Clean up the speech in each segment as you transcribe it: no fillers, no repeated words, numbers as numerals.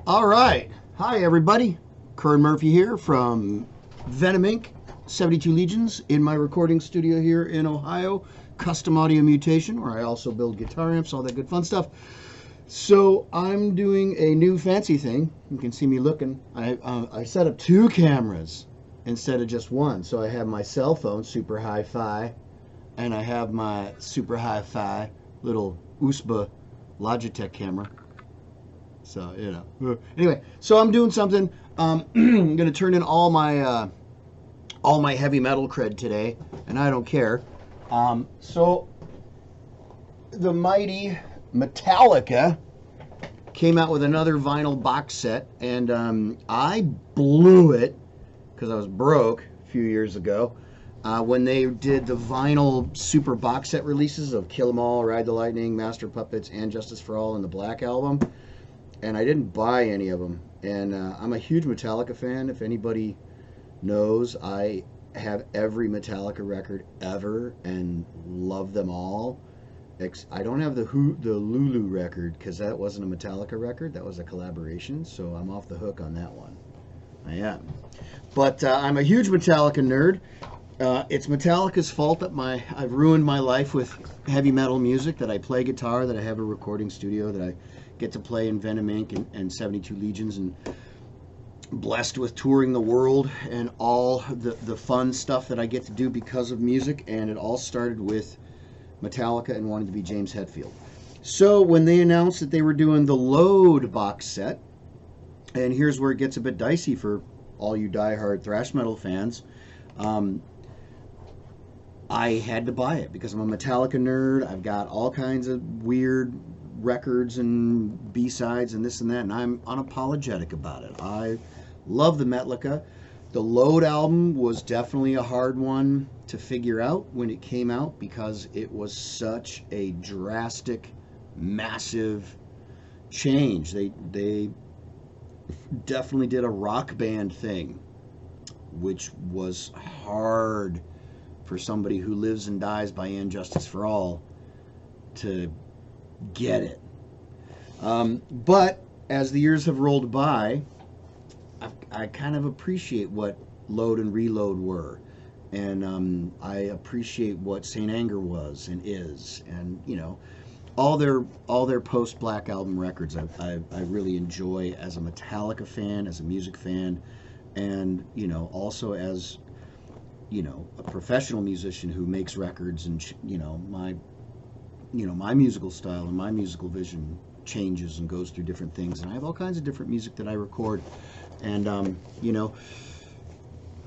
All right. Hi, everybody. Kern Murphy here from Venom Inc., 72 Legions, in my recording studio here in Ohio, Custom Audio Mutation, where I also build guitar amps, all that good fun stuff. So I'm doing a new fancy thing. You can see me looking. I set up two cameras instead of just one. So I have my cell phone, super hi-fi, and I have my super hi-fi little USB Logitech camera. So, you know. Anyway, so I'm doing something. I'm going to turn in all my heavy metal cred today, and I don't care. So the mighty Metallica came out with another vinyl box set, and I blew it because I was broke a few years ago when they did the vinyl super box set releases of Kill 'Em All, Ride the Lightning, Master of Puppets, and Justice for All, and the Black Album. And I didn't buy any of them. And I'm a huge Metallica fan. If anybody knows, I have every Metallica record ever and love them all. I don't have the Lulu record because that wasn't a Metallica record. That was a collaboration. So I'm off the hook on that one. I am. But I'm a huge Metallica nerd. It's Metallica's fault that I've ruined my life with heavy metal music, that I play guitar, that I have a recording studio, that I get to play in Venom Inc. and 72 Legions, and blessed with touring the world and all the fun stuff that I get to do because of music. And it all started with Metallica and wanting to be James Hetfield. So when they announced that they were doing the Load box set, and here's where it gets a bit dicey for all you diehard thrash metal fans, I had to buy it because I'm a Metallica nerd. I've got all kinds of weird records and B-sides and this and that, and I'm unapologetic about it. I love the Metallica. The Load album was definitely a hard one to figure out when it came out because it was such a drastic, massive change. They definitely did a rock band thing, which was hard for somebody who lives and dies by And Justice for All to get it. But as the years have rolled by, I kind of appreciate what Load and Reload were, and I appreciate what Saint Anger was and is, and you know, all their post Black Album records I really enjoy as a Metallica fan, as a music fan, and you know, also as, you know, a professional musician who makes records, and you know, my musical style and my musical vision changes and goes through different things, and I have all kinds of different music that I record. And you know,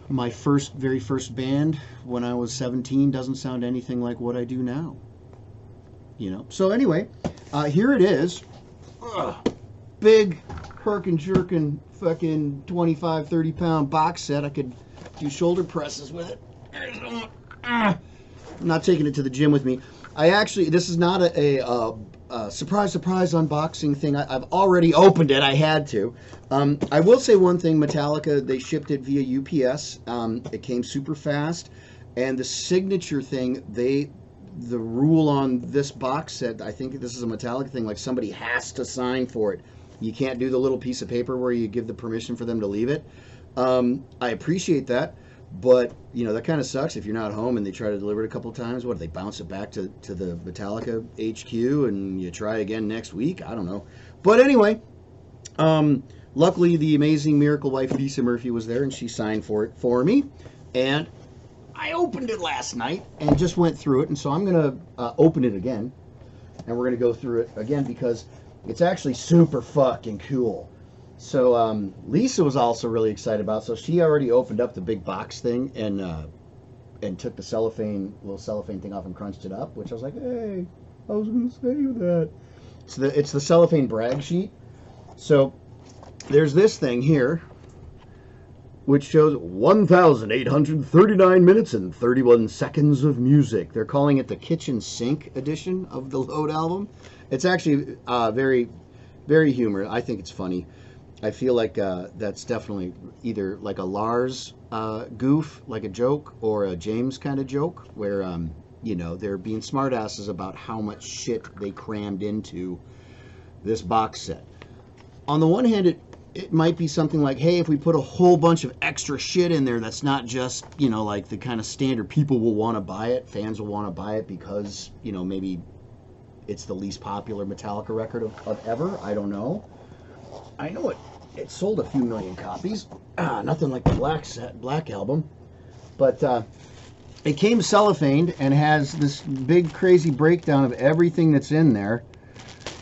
my very first band when I was 17 doesn't sound anything like what I do now, you know. So anyway, here it is. Big herkin jerkin fucking 25-30 pound box set. I could do shoulder presses with it. I'm not taking it to the gym with me. This is not a surprise unboxing thing. I've already opened it. I had to. I will say one thing. Metallica, they shipped it via UPS. It came super fast. And the signature thing, the rule on this box set, I think this is a Metallica thing, like somebody has to sign for it. You can't do the little piece of paper where you give the permission for them to leave it. I appreciate that. But, you know, that kind of sucks if you're not home and they try to deliver it a couple times. What, they bounce it back to the Metallica HQ and you try again next week? I don't know. But anyway, luckily the amazing miracle wife Lisa Murphy was there and she signed for it for me. And I opened it last night and just went through it. And so I'm going to open it again. And we're going to go through it again because it's actually super fucking cool. So Lisa was also really excited about it. So she already opened up the big box thing and took the little cellophane thing off and crunched it up, which I was like, hey, I was going to save that. So it's the cellophane brag sheet. So there's this thing here, which shows 1,839 minutes and 31 seconds of music. They're calling it the kitchen sink edition of the Load album. It's actually very, very humorous. I think it's funny. I feel like that's definitely either like a Lars goof, like a joke, or a James kind of joke, where you know, they're being smartasses about how much shit they crammed into this box set. On the one hand, it might be something like, hey, if we put a whole bunch of extra shit in there that's not just, you know, like the kind of standard, people will want to buy it, fans will want to buy it because, you know, maybe it's the least popular Metallica record of ever. I don't know. I know it sold a few million copies. Nothing like the Black album. But it came cellophaned and has this big crazy breakdown of everything that's in there.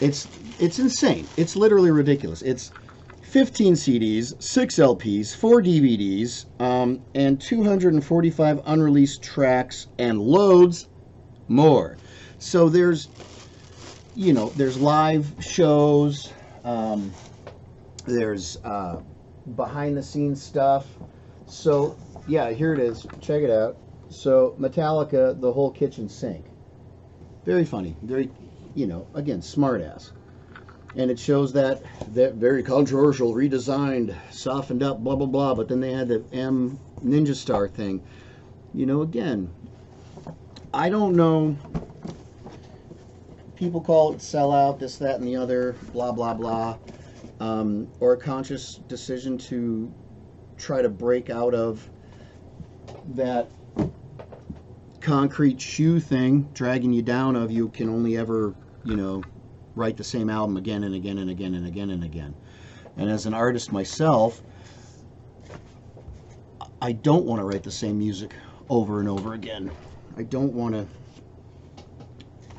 It's insane. It's literally ridiculous. It's 15 CDs, 6 LPs, 4 DVDs, and 245 unreleased tracks, and loads more. So there's, you know, there's live shows, there's behind the scenes stuff. So yeah, here it is. Check it out. So Metallica, the whole kitchen sink. Very funny. Very, you know, again, smart ass. And it shows that very controversial, redesigned, softened up, blah, blah, blah. But then they had the M Ninja Star thing. You know, again, I don't know. People call it sellout, this, that, and the other, blah, blah, blah. Or a conscious decision to try to break out of that concrete shoe thing, dragging you down of you can only ever, you know, write the same album again and again and again and again and again. And as an artist myself, I don't want to write the same music over and over again. I don't want to,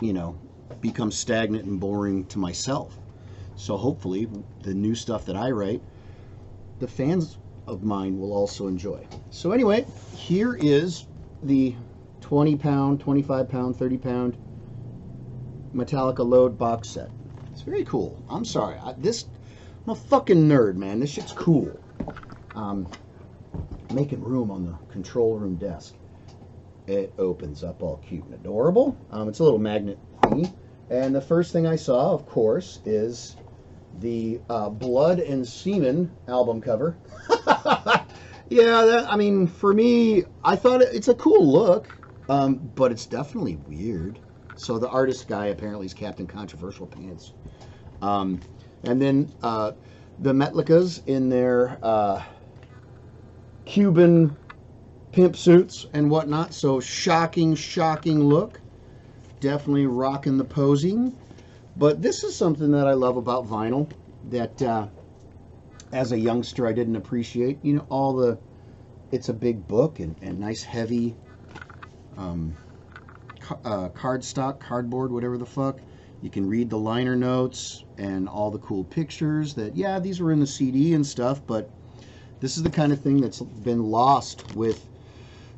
you know, become stagnant and boring to myself. So hopefully the new stuff that I write, the fans of mine will also enjoy. So anyway, here is the 20 pound, 25 pound, 30 pound Metallica Load box set. It's very cool. I'm sorry. I'm a fucking nerd, man. This shit's cool. Making room on the control room desk. It opens up all cute and adorable. It's a little magnet thingy. And the first thing I saw, of course, is the Blood and Semen album cover. Yeah, I mean, for me, I thought it's a cool look, but it's definitely weird. So the artist guy apparently is Captain Controversial Pants. And then the Metallicas in their Cuban pimp suits and whatnot. So shocking look. Definitely rocking the posing. But this is something that I love about vinyl that as a youngster I didn't appreciate. You know, it's a big book and nice heavy cardboard, whatever the fuck. You can read the liner notes and all the cool pictures that, yeah, these were in the CD and stuff, but this is the kind of thing that's been lost with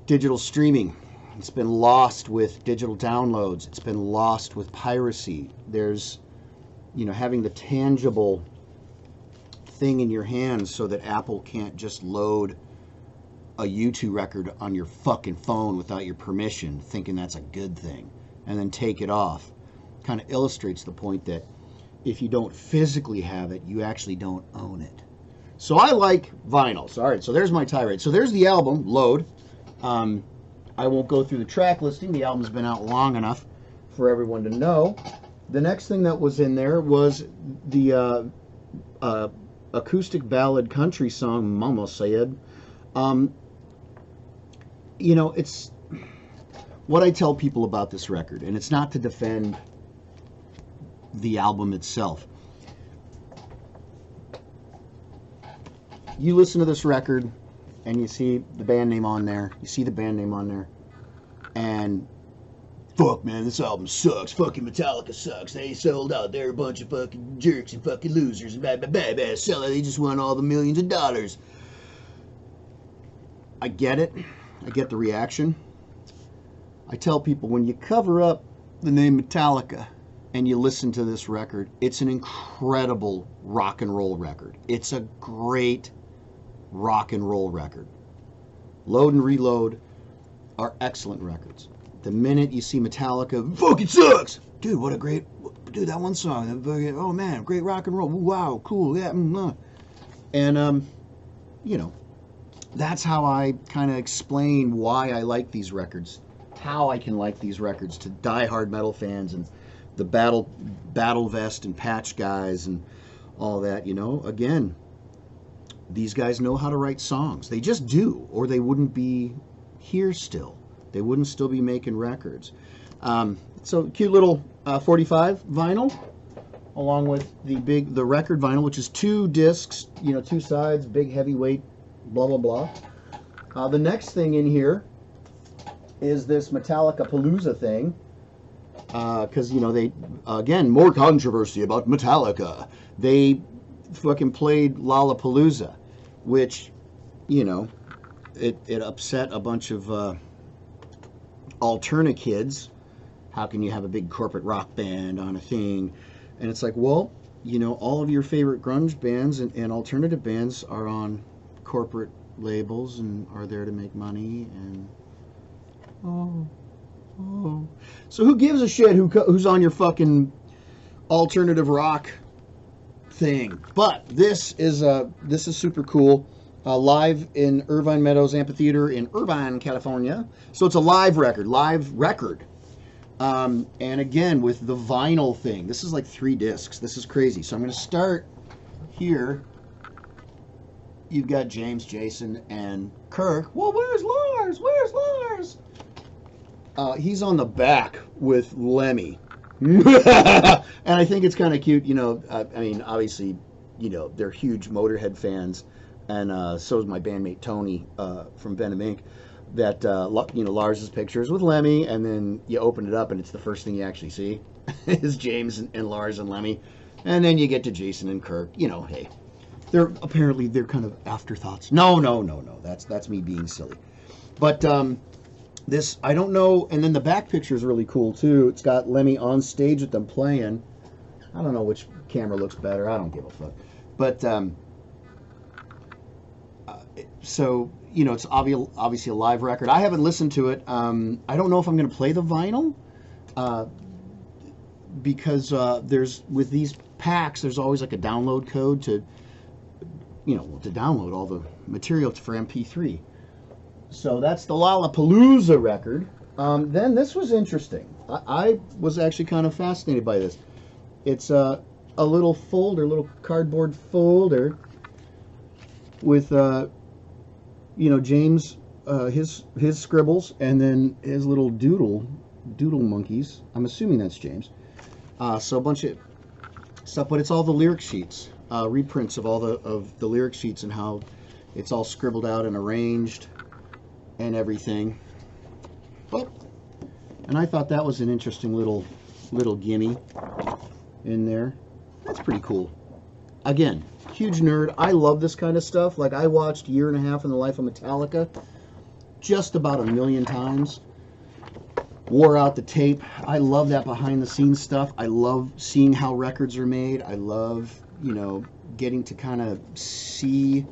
digital streaming. It's been lost with digital downloads. It's been lost with piracy. There's, you know, having the tangible thing in your hands so that Apple can't just load a U2 record on your fucking phone without your permission, thinking that's a good thing, and then take it off. Kind of illustrates the point that if you don't physically have it, you actually don't own it. So I like vinyls. All right, so there's my tirade. So there's the album, Load. I won't go through the track listing. The album's been out long enough for everyone to know. The next thing that was in there was the acoustic ballad country song, Mama Said. You know, it's what I tell people about this record, and it's not to defend the album itself. You listen to this record and you see the band name on there, and fuck, man, this album sucks. Fucking Metallica sucks. They sold out. They're a bunch of fucking jerks and fucking losers and blah, blah, blah, blah. They just won all the millions of dollars. I get it. I get the reaction. I tell people, when you cover up the name Metallica and you listen to this record, it's an incredible rock and roll record. It's a great rock and roll record. Load and Reload are excellent records. The minute you see Metallica, fucking sucks! Dude, what a great... Dude, that one song. Oh, man, great rock and roll. Wow, cool. Yeah. And, you know, that's how I kind of explain why I like these records. How I can like these records to diehard metal fans and the battle vest and patch guys and all that, you know. Again, these guys know how to write songs. They just do, or they wouldn't be here still. They wouldn't still be making records. So cute little 45 vinyl, along with the record vinyl, which is 2 discs, you know, 2 sides, big heavyweight, blah blah blah. The next thing in here is this Metallica Palooza thing, because you know they again more controversy about Metallica. They fucking played Lollapalooza, which, you know, it upset a bunch of alterna kids. How can you have a big corporate rock band on a thing? And it's like, well, you know, all of your favorite grunge bands and alternative bands are on corporate labels and are there to make money. And so who gives a shit who's on your fucking alternative rock thing? But this is super cool. Live in Irvine Meadows Amphitheater in Irvine, California. So it's a live record. And again, with the vinyl thing, this is like 3 discs. This is crazy. So I'm going to start here. You've got James, Jason, and Kirk. Well, where's Lars? Where's Lars? He's on the back with Lemmy. And I think it's kind of cute. You know, I mean, obviously, you know, they're huge Motorhead fans. And so is my bandmate Tony from Venom Inc. That you know, Lars's pictures with Lemmy, and then you open it up and it's the first thing you actually see is James and Lars and Lemmy, and then you get to Jason and Kirk. You know, hey, they're kind of afterthoughts. No, that's me being silly. But this, I don't know. And then the back picture is really cool too. It's got Lemmy on stage with them playing. I don't know which camera looks better. I don't give a fuck. But so, you know, it's obviously a live record. I haven't listened to it. I don't know if I'm going to play the vinyl because there's, with these packs, there's always like a download code to, you know, to download all the material for MP3. So that's the Lollapalooza record. Then this was interesting. I was actually kind of fascinated by this. It's a little cardboard folder with you know, James, his scribbles, and then his little doodle monkeys. I'm assuming that's James. So a bunch of stuff, but it's all the lyric sheets, reprints of all the lyric sheets and how it's all scribbled out and arranged and everything. Oh, and I thought that was an interesting little gimme in there. That's pretty cool. Again, huge nerd. I love this kind of stuff. Like, I watched Year and a Half in the Life of Metallica just about 1 million times. Wore out the tape. I love that behind the scenes stuff. I love seeing how records are made. I love, you know, getting to kind of see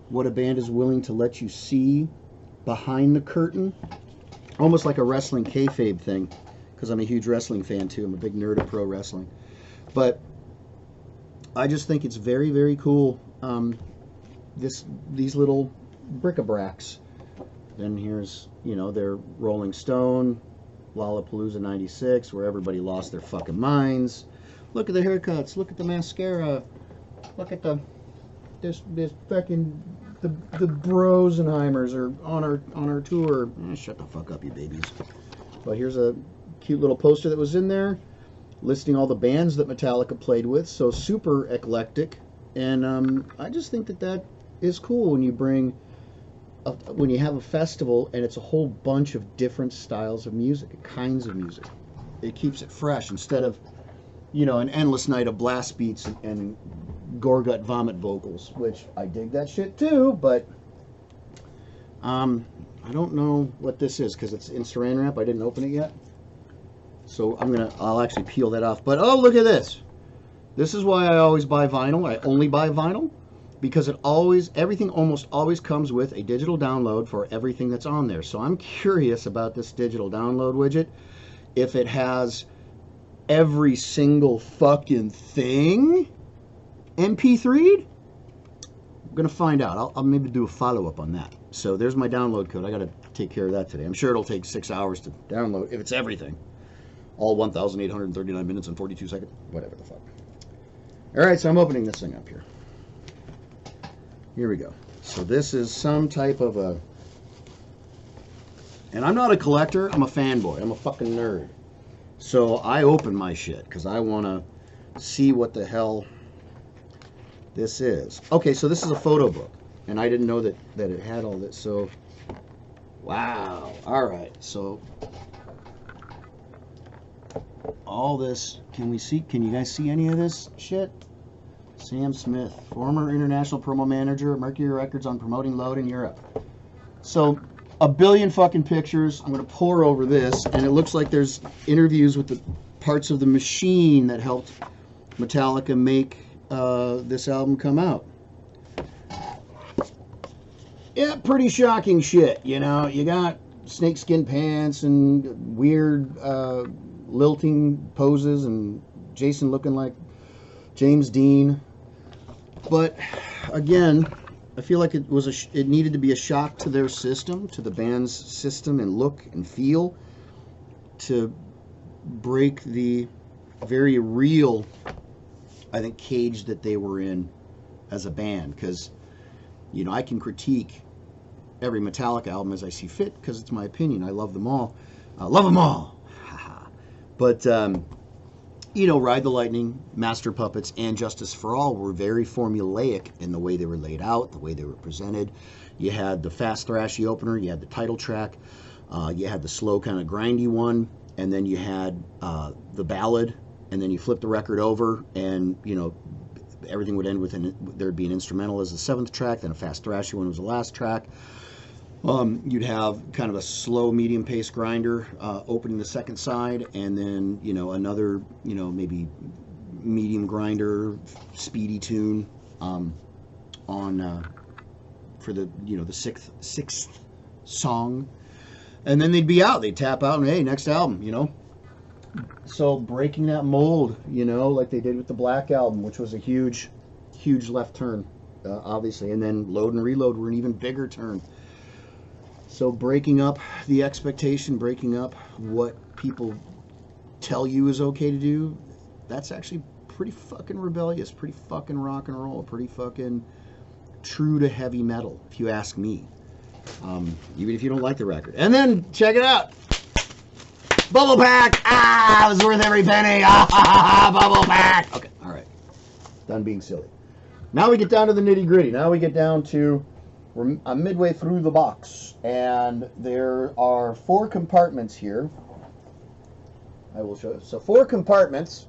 what a band is willing to let you see behind the curtain. Almost like a wrestling kayfabe thing, because I'm a huge wrestling fan too. I'm a big nerd of pro wrestling. But I just think it's very, very cool. These little bric-a-bracs. Then here's, you know, their Rolling Stone, Lollapalooza '96, where everybody lost their fucking minds. Look at the haircuts. Look at the mascara. Look at this fucking the Brosenheimers are on our tour. Shut the fuck up, you babies. But here's a cute little poster that was in there, listing all the bands that Metallica played with. So super eclectic, and I just think that is cool when you bring when you have a festival and it's a whole bunch of different styles of music, kinds of music. It keeps it fresh instead of, you know, an endless night of blast beats and gore-gut vomit vocals, which I dig that shit too. But I don't know what this is because it's in Saran wrap. I didn't open it yet. So I'll actually peel that off. But oh, look at this. This is why I always buy vinyl. I only buy vinyl because everything almost always comes with a digital download for everything that's on there. So I'm curious about this digital download widget. If it has every single fucking thing MP3'd, I'm gonna find out. I'll maybe do a follow-up on that. So there's my download code. I gotta take care of that today. I'm sure it'll take 6 hours to download if it's everything. All 1,839 minutes and 42 seconds. Whatever the fuck. Alright, so I'm opening this thing up here. Here we go. So this is some type of a... And I'm not a collector, I'm a fanboy. I'm a fucking nerd. So I open my shit because I want to see what the hell this is. Okay, so this is a photo book. And I didn't know that it had all this. So, wow. All right. So, all this, can you guys see any of this shit? Sam Smith, former international promo manager, Mercury Records on promoting Load in Europe. So, a billion fucking pictures. I'm going to pour over this, and it looks like there's interviews with the parts of the machine that helped Metallica make this album come out. Yeah, pretty shocking shit, you know. You got snakeskin pants and weird lilting poses and Jason looking like James Dean. But again, I feel like it needed to be a shock to their system, to the band's system and look and feel, to break the very real, I think, cage that they were in as a band. Because, you know, I can critique every Metallica album as I see fit because it's my opinion. I love them all. Love them all. But, you know, Ride the Lightning, Master Puppets, and Justice for All were very formulaic in the way they were laid out, the way they were presented. You had the fast thrashy opener, you had the title track, you had the slow kind of grindy one, and then you had the ballad, and then you flip the record over, and, you know, everything would end with there'd be an instrumental as the seventh track, then a fast thrashy one was the last track. You'd have kind of a slow medium pace grinder opening the second side, and then, you know, another, you know, maybe medium grinder speedy tune for the, you know, the sixth song, and then they'd be out. They'd tap out and, hey, next album, you know. So breaking that mold, you know, like they did with the Black Album, which was a huge left turn, obviously, and then Load and Reload were an even bigger turn. So breaking up the expectation, breaking up what people tell you is okay to do, that's actually pretty fucking rebellious, pretty fucking rock and roll, pretty fucking true to heavy metal, if you ask me. Even if you don't like the record. And then, check it out. Bubble Pack! Ah, it was worth every penny! Ah, Bubble Pack! Okay, alright. Done being silly. Now we get down to the nitty gritty. Now we get down to... I'm midway through the box, and there are 4 compartments here. I will show you. So 4 compartments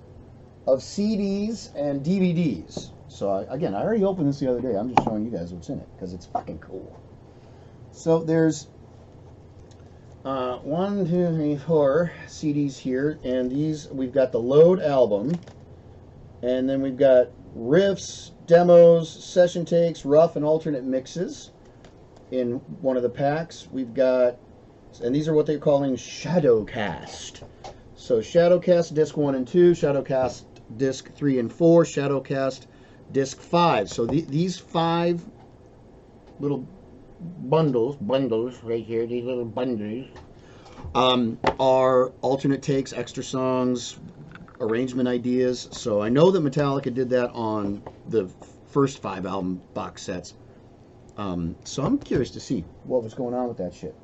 of CDs and DVDs. So again, I already opened this the other day. I'm just showing you guys what's in it because it's fucking cool. So there's 1, 2, 3, 4 CDs here, and these, we've got the Load album, and then we've got riffs, demos, session takes, rough and alternate mixes in one of the packs. We've got, and these are what they're calling Shadowcast. So Shadowcast disc 1 and 2, Shadowcast disc 3 and 4, Shadowcast disc 5. So these 5 little bundles right here, these little bundles, are alternate takes, extra songs, arrangement ideas. So I know that Metallica did that on the first 5 album box sets. So I'm curious to see what was going on with that shit.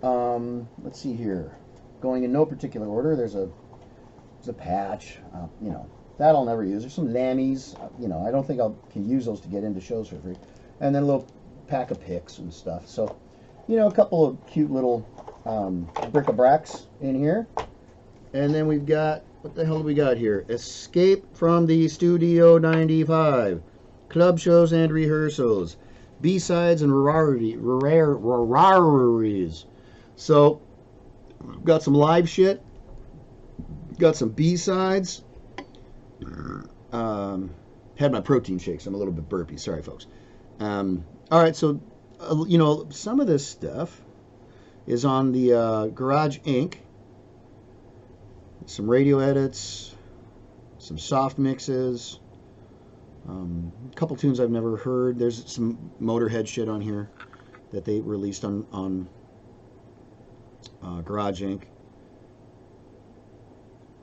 Let's see here. Going in no particular order, there's a patch. You know, that I'll never use. There's some lammies. You know, I don't think I can use those to get into shows for free. And then a little pack of picks and stuff. So, you know, a couple of cute little bric-a-bracs in here. And then we've got, what the hell do we got here? Escape from the Studio 95. Club shows and rehearsals. B-sides and rareties. So, we've got some live shit. Got some B-sides. Had my protein shakes. I'm a little bit burpy. Sorry, folks. Alright, so, you know, some of this stuff is on the Garage Inc. Some radio edits, some soft mixes, a couple tunes I've never heard. There's some Motorhead shit on here that they released on Garage Inc.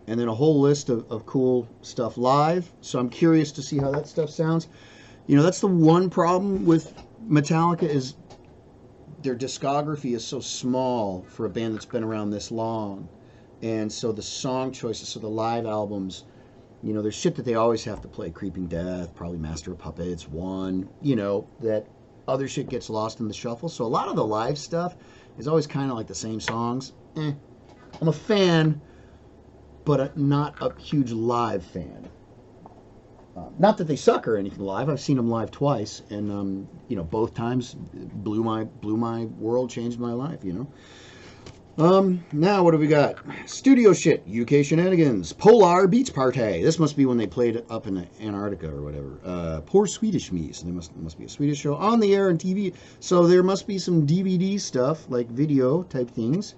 And then a whole list of cool stuff live. So I'm curious to see how that stuff sounds. You know, that's the one problem with Metallica is their discography is so small for a band that's been around this long. And so the song choices, so the live albums, you know, there's shit that they always have to play. Creeping Death, probably Master of Puppets, One, you know, that other shit gets lost in the shuffle. So a lot of the live stuff is always kind of like the same songs. I'm a fan, but not a huge live fan. Not that they suck or anything live. I've seen them live twice, and you know, both times blew my world, changed my life. You know. Now what do we got? Studio shit, UK shenanigans, Polar Beats Party. This must be when they played up in Antarctica or whatever. Poor Swedish Me. So there must be a Swedish show on the air and TV. So there must be some DVD stuff, like video type things.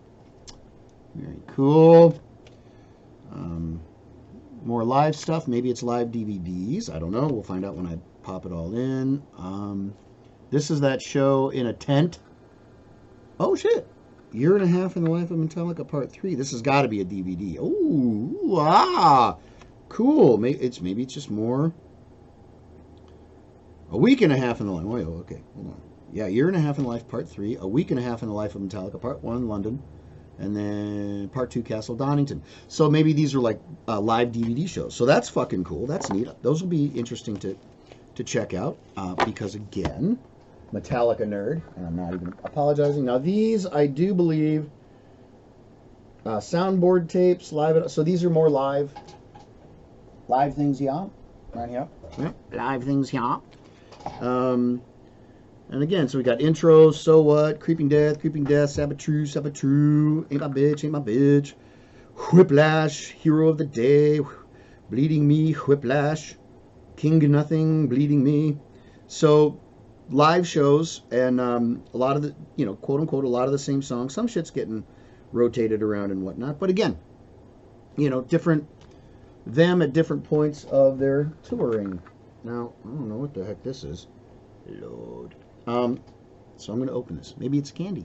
Very cool. More live stuff. Maybe it's live DVDs. I don't know. We'll find out when I pop it all in. This is that show in a tent. Oh, shit. Year and a Half in the Life of Metallica Part 3. This has got to be a DVD. Oh, cool. Maybe it's just more. A Week and a Half in the Life. Oh, okay. Hold on. Yeah, Year and a Half in the Life Part 3. A Week and a Half in the Life of Metallica Part 1, London. And then Part 2, Castle Donington. So maybe these are like live DVD shows. So that's fucking cool. That's neat. Those will be interesting to check out because, again, Metallica nerd. And I'm not even apologizing. Now, these, I do believe, soundboard tapes, live. So these are more live things, yeah. Right here. Yeah, live things, yeah. And again, so we got intros, So What, Creeping Death, Sabotrue, Ain't My Bitch, Whiplash, Hero of the Day, Bleeding Me, Whiplash, King of Nothing, Bleeding Me. So live shows and a lot of the, you know, quote unquote, a lot of the same songs. Some shit's getting rotated around and whatnot. But again, you know, them at different points of their touring. Now, I don't know what the heck this is. Lord. So I'm going to open this. Maybe it's candy.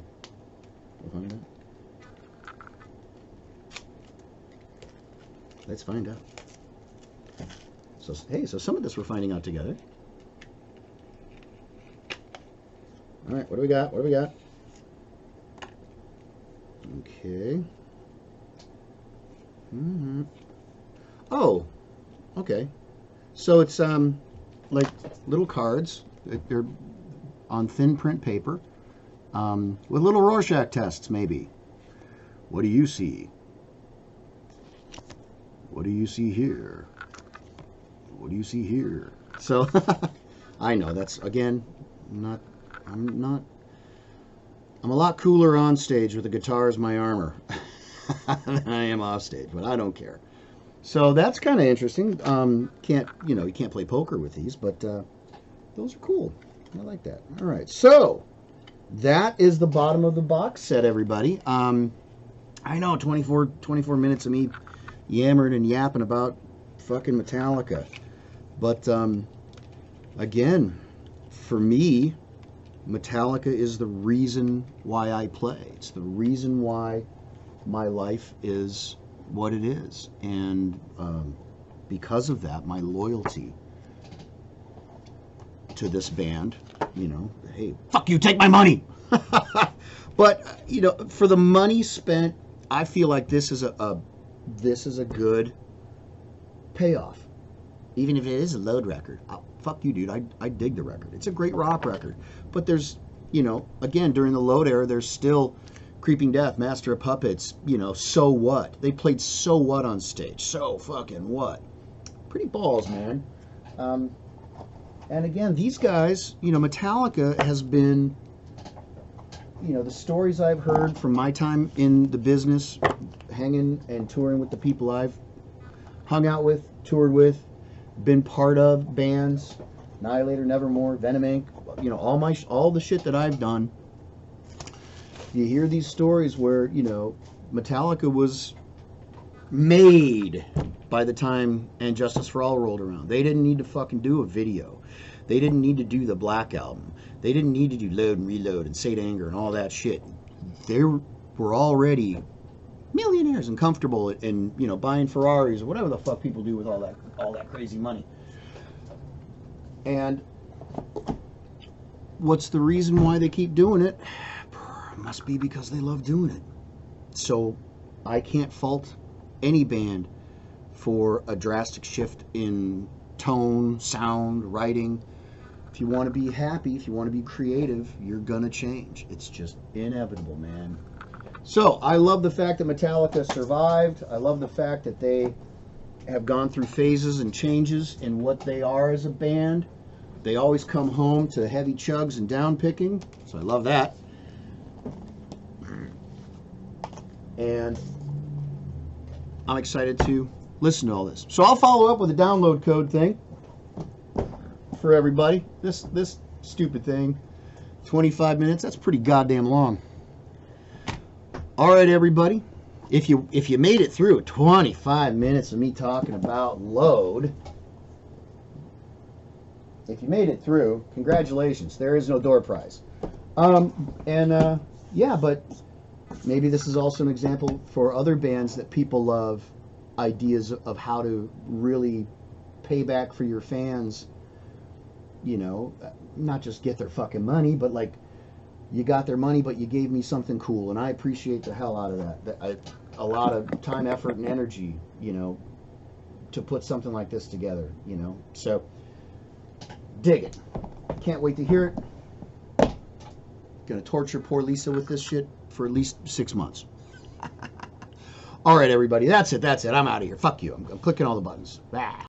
We'll find out. Let's find out. So, hey, so some of this we're finding out together. All right, what do we got? What do we got? Okay. Oh, okay. So it's like little cards. They're on thin print paper with little Rorschach tests, maybe. What do you see? What do you see here? What do you see here? So, I know that's, again, I'm a lot cooler on stage with the guitar as my armor than I am off stage, but I don't care. So that's kind of interesting. You can't play poker with these, but those are cool. I like that. All right, so that is the bottom of the box set, everybody. I know 24 minutes of me yammering and yapping about fucking Metallica. But again, for me, Metallica is the reason why I play. It's the reason why my life is what it is. And because of that, my loyalty to this band, you know, hey, fuck you, take my money. But you know, for the money spent, I feel like this is a good payoff. Even if it is a load record, fuck you, dude. I dig the record. It's a great rock record. But there's, you know, again, during the load era, there's still Creeping Death, Master of Puppets, you know, So What. They played So What on stage. So fucking what? Pretty balls, man. And again, these guys, you know, Metallica has been, you know, the stories I've heard from my time in the business, hanging and touring with the people I've hung out with, toured with, been part of bands, Annihilator, Nevermore, Venom Inc., you know, all the shit that I've done. You hear these stories where, you know, Metallica was made by the time And Justice for All rolled around. They didn't need to fucking do a video. They didn't need to do the Black Album. They didn't need to do Load and Reload and Saint Anger and all that shit. They were already millionaires and comfortable and, you know, buying Ferraris or whatever the fuck people do with all that crazy money. And what's the reason why they keep doing it? Must be because they love doing it. So I can't fault any band for a drastic shift in tone, sound, writing. If you want to be happy, if you want to be creative, you're going to change. It's just inevitable, man. So I love the fact that Metallica survived. I love the fact that they have gone through phases and changes in what they are as a band. They always come home to heavy chugs and down picking, so I love that. And I'm excited to listen to all this. So I'll follow up with a download code thing for everybody. This stupid thing, 25 minutes, that's pretty goddamn long. All right, everybody. If you made it through 25 minutes of me talking about load, if you made it through, congratulations. There is no door prize. Yeah, but maybe this is also an example for other bands that people love, ideas of how to really pay back for your fans, you know, not just get their fucking money, but like, you got their money, but you gave me something cool, and I appreciate the hell out of that. A lot of time, effort, and energy, you know, to put something like this together, you know. So, dig it. Can't wait to hear it. Gonna torture poor Lisa with this shit for at least 6 months. All right, everybody. That's it. I'm out of here. Fuck you. I'm clicking all the buttons. Ah.